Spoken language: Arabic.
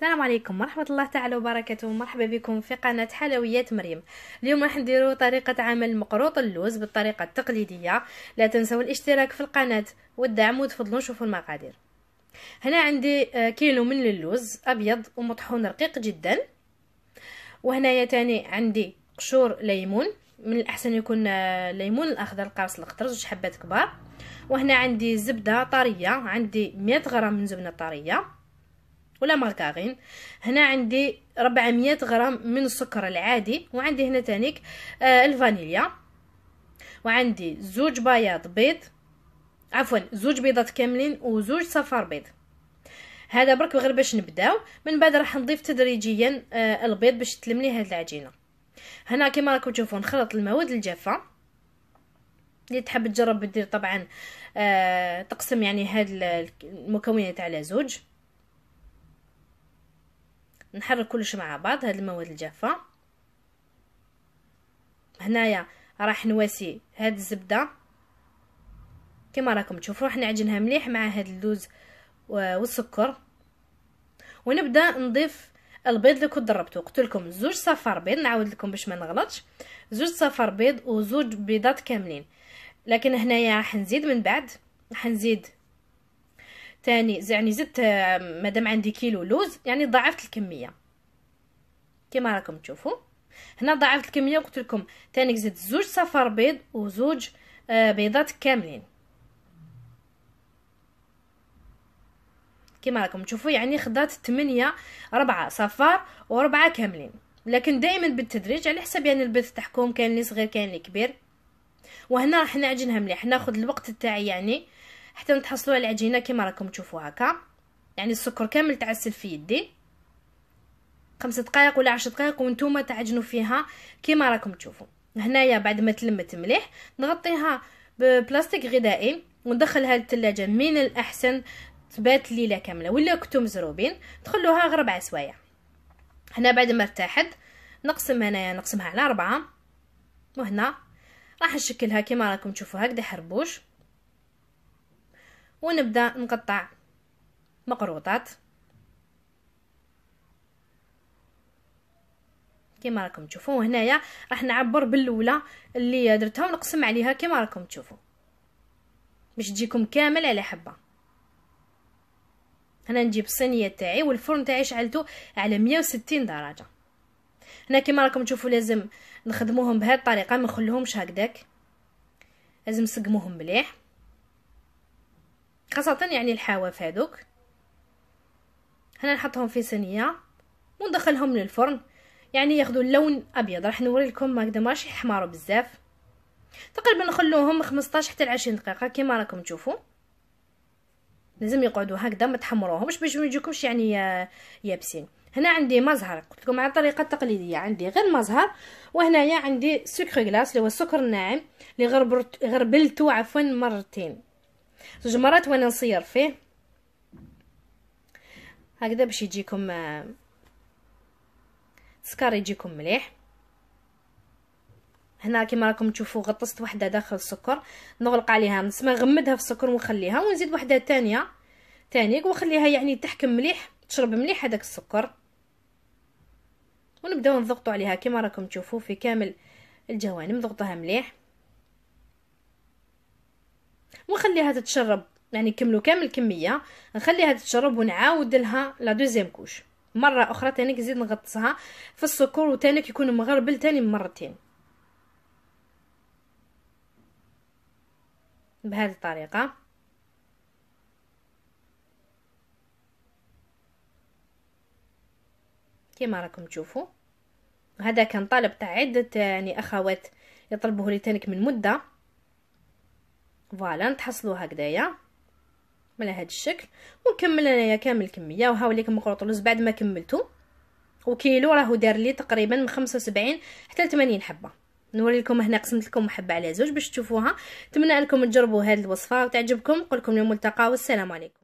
السلام عليكم ورحمة الله تعالى وبركاته. مرحبا بكم في قناة حلويات مريم. اليوم راح نديرو طريقة عمل مقروط اللوز بالطريقة التقليدية. لا تنسوا الاشتراك في القناة والدعم وتفضلوا نشوفوا المقادير. هنا عندي كيلو من اللوز ابيض ومطحون رقيق جدا، وهنايا تاني عندي قشور ليمون، من الاحسن يكون ليمون الاخضر القرص الاخضر 2 حبات كبار. وهنا عندي زبدة طرية، عندي 100 غرام من زبدة طرية ولا ماركارين. هنا عندي 400 غرام من السكر العادي، وعندي هنا تانيك الفانيليا، وعندي 2 بياض بيض، عفوا 2 بيضات كاملين و2 صفار بيض. هذا برك غير باش نبداو، من بعد راح نضيف تدريجيا البيض باش تلم لي هاد العجينه. هنا كما راكم تشوفوا نخلط المواد الجافه. اللي تحب تجرب دير طبعا تقسم يعني هاد المكونات على 2. نحرك كلش مع بعض هاد المواد الجافه. هنايا راح نواسي هاد الزبده كما راكم تشوفوا، راح نعجنها مليح مع هاد اللوز والسكر، ونبدا نضيف البيض اللي كنت ضربته. قلت لكم 2 صفار بيض، نعاود لكم باش ما نغلطش، 2 صفار بيض و2 بيضات كاملين. لكن هنايا راح نزيد من بعد، راح نزيد تاني يعني زدت مادام عندي كيلو لوز يعني ضاعفت الكميه كما راكم تشوفوا. هنا ضاعفت الكميه وقلت لكم تاني زدت 2 صفار بيض و2 بيضات كاملين كما راكم تشوفوا. يعني خدات 8 4 صفار و4 كاملين، لكن دائما بالتدريج على حسب يعني البيض تاعكم، كاين اللي صغير كاين اللي كبير. وهنا راح نعجنها مليح، ناخذ الوقت تاعي يعني حتى نتحصلوا على العجينه كما راكم تشوفوا هكا. يعني السكر كامل تعسل في يدي 5 دقائق ولا 10 دقائق، وانتوما تعجنوا فيها كما راكم تشوفوا. هنايا بعد ما تلمت مليح نغطيها ببلاستيك غذائي وندخلها للثلاجه. من الاحسن تبات ليله كامله، ولا كنتو مزروبين تخلوها غير 4 سوايع. هنا بعد ما ارتاحت نقسم، هنايا نقسمها على 4، وهنا راح نشكلها كما راكم تشوفوا هكذا حربوش، ونبدا نقطع مقروطات كما راكم تشوفوا. هنايا راح نعبر بالاولى اللي درتها ونقسم عليها كما راكم تشوفوا باش تجيكم كامل على حبه. هنا نجيب الصينيه تاعي والفرن تاعي شعلته على 160 درجه. هنا كما راكم تشوفوا لازم نخدموهم بهذه الطريقه، ما نخلوهمش هكذاك، لازم نسقموهم مليح، خاصه يعني الحواف هذوك. هنا نحطهم في صينيه وندخلهم للفرن، يعني ياخذوا اللون ابيض. راح نوري لكم هكذا ماشي يحمروا بزاف، تقريبا نخلوهم 15 حتى 20 دقيقه كما راكم تشوفوا. لازم يقعدوا هكذا ما تحمروهمش باش ما يجوكمش يعني يابسين. هنا عندي مزهر، قلت لكم على الطريقه التقليديه، عندي غير مزهر، وهنايا عندي سكر غلاس اللي هو السكر الناعم اللي غربلته عفوا 2 مرات 2 مرات وانا نصير فيه هكذا باش يجيكم السكر يجيكم مليح. هنا كما راكم تشوفوا غطست وحده داخل السكر، نغلق عليها نسمى نغمدها في السكر ونخليها، ونزيد وحده ثانيه تانيك ونخليها يعني تحكم مليح تشرب مليح هذاك السكر، ونبداو نضغطوا عليها كما راكم تشوفوا في كامل الجوانب. نضغطوها مليح ونخليها تتشرب، يعني كملوا كامل الكميه، نخليها تتشرب ونعاود لها لا دوزيام كوش مره اخرى تانيك نزيد نغطسها في السكر، وتانيك يكون مغربل تاني مرتين بهذه الطريقه. كما راكم تشوفوا هذا كان طلب تاع عده يعني اخوات يطلبوه لي تانيك من مده. فوالا نتحصلوا هكذايا على هذا الشكل، ونكمل انايا كامل الكميه. وهاوليكم مقروط اللوز بعد ما كملته، وكيلو راهو دار لي تقريبا من 75 حتى 80 حبه. نوري لكم هنا قسمت لكم حبه على 2 باش تشوفوها. اتمنى انكم تجربوا هذه الوصفه وتعجبكم. نقول لكم اليوم ملتقى والسلام عليكم.